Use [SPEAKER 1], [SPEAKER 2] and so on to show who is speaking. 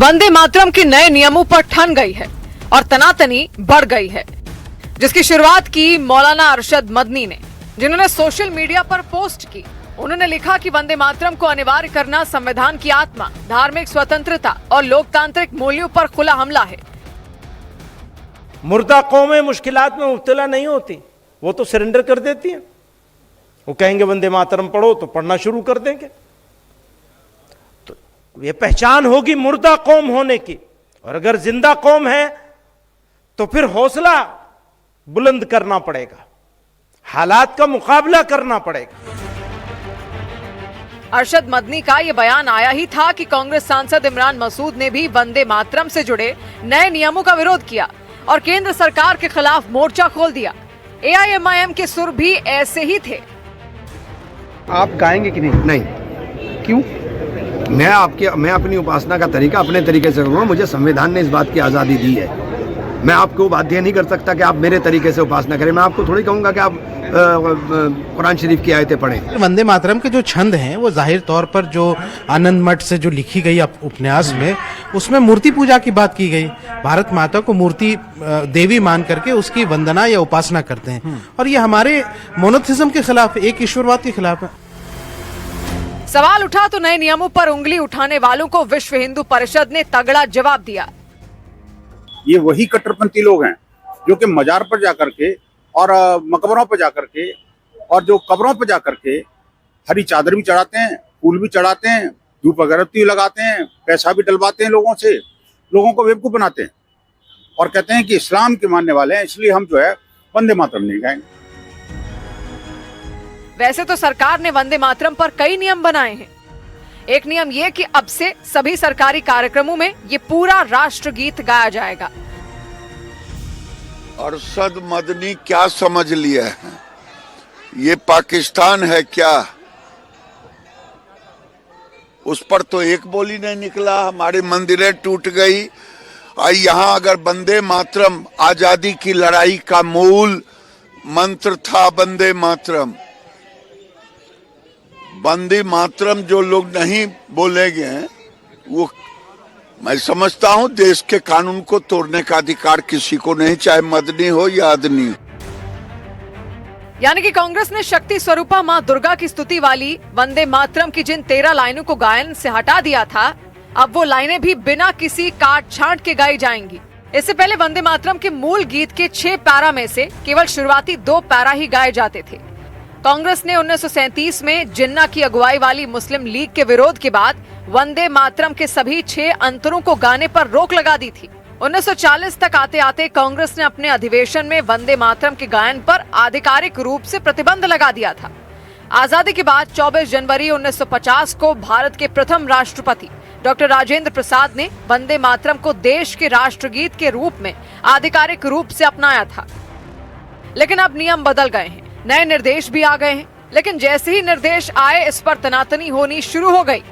[SPEAKER 1] वंदे मातरम के नए नियमों पर ठन गई है और तनातनी बढ़ गई है, जिसकी शुरुआत की मौलाना अरशद मदनी ने, जिन्होंने सोशल मीडिया पर पोस्ट की। उन्होंने लिखा कि वंदे मातरम को अनिवार्य करना संविधान की आत्मा, धार्मिक स्वतंत्रता और लोकतांत्रिक मूल्यों पर खुला हमला है।
[SPEAKER 2] मुर्दा कौमें मुश्किलात में मुब्तला नहीं होती, वो तो सरेंडर कर देती हैं। वो कहेंगे वंदे मातरम पढ़ो तो पढ़ना शुरू कर देंगे। तो ये पहचान होगी मुर्दा कौम होने की। और अगर जिंदा कौम है तो फिर हौसला बुलंद करना पड़ेगा, हालात का मुकाबला करना पड़ेगा।
[SPEAKER 1] अरशद मदनी का यह बयान आया ही था कि कांग्रेस सांसद इमरान मसूद ने भी वंदे मातरम से जुड़े नए नियमों का विरोध किया और केंद्र सरकार के खिलाफ मोर्चा खोल दिया। AIMIM के सुर भी ऐसे ही थे।
[SPEAKER 3] आप गाएंगे कि नहीं?
[SPEAKER 4] नहीं।
[SPEAKER 3] क्यों?
[SPEAKER 4] मैं अपनी उपासना का तरीका अपने तरीके से करूँगा। मुझे संविधान ने इस बात की आज़ादी दी है। मैं आपको बाध्य नहीं कर सकता कि आप मेरे तरीके से उपासना करें। मैं आपको थोड़ी कहूँगा कि आप कुरान शरीफ की आयतें पढ़ें।
[SPEAKER 5] वंदे मातरम के जो छंद हैं वो जाहिर तौर पर जो आनंद मठ से जो लिखी गई उपन्यास में, उसमें मूर्ति पूजा की बात की गई। भारत माता को मूर्ति देवी मान करके उसकी वंदना या उपासना करते हैं और ये हमारे मोनोथिज्म के खिलाफ, एक ईश्वरवाद के खिलाफ है।
[SPEAKER 1] सवाल उठा तो नए नियमों पर उंगली उठाने वालों को विश्व हिंदू परिषद ने तगड़ा जवाब दिया।
[SPEAKER 6] ये वही कट्टरपंथी लोग हैं जो कि मजार पर जाकर के और मकबरों पर जाकर के और जो कब्रों पर जाकर के हरी चादर भी चढ़ाते हैं, फूल भी चढ़ाते हैं, धूप अगरबत्ती लगाते हैं, पैसा भी डलवाते हैं लोगों से, लोगों को बेवकूफ बनाते हैं और कहते हैं कि इस्लाम के मानने वाले हैं, इसलिए हम जो है वंदे मातरम नहीं गाएंगे।
[SPEAKER 1] वैसे तो सरकार ने वंदे मातरम पर कई नियम बनाए हैं। एक नियम यह कि अब से सभी सरकारी कार्यक्रमों में ये पूरा राष्ट्रगीत गाया जाएगा।
[SPEAKER 7] अरशद मदनी क्या समझ लिया है? ये पाकिस्तान है क्या? उस पर तो एक बोली नहीं निकला। हमारी मंदिरें टूट गई और यहाँ अगर वंदे मातरम आजादी की लड़ाई का मूल मंत्र था, वंदे मातरम, वंदे मातरम जो लोग नहीं बोलेंगे वो, मैं समझता हूं देश के कानून को तोड़ने का अधिकार किसी को नहीं, चाहे मदनी हो या अदनी।
[SPEAKER 1] यानी कि कांग्रेस ने शक्ति स्वरूपा मां दुर्गा की स्तुति वाली वंदे मातरम की जिन 13 लाइनों को गायन से हटा दिया था, अब वो लाइनें भी बिना किसी काट छांट के गाई जाएंगी। इससे पहले वंदे मातरम के मूल गीत के 6 पैरा में से केवल शुरुआती 2 पैरा ही गाए जाते थे। कांग्रेस ने 1937 में जिन्ना की अगुवाई वाली मुस्लिम लीग के विरोध के बाद वंदे मातरम के सभी 6 अंतरों को गाने पर रोक लगा दी थी। 1940 तक आते आते कांग्रेस ने अपने अधिवेशन में वंदे मातरम के गायन पर आधिकारिक रूप से प्रतिबंध लगा दिया था। आजादी के बाद 24 जनवरी 1950 को भारत के प्रथम राष्ट्रपति डॉक्टर राजेंद्र प्रसाद ने वंदे मातरम को देश के राष्ट्रगीत के रूप में आधिकारिक रूप से अपनाया था। लेकिन अब नियम बदल गए हैं, नए निर्देश भी आ गए हैं। लेकिन जैसे ही निर्देश आए, इस पर तनातनी होनी शुरू हो गई।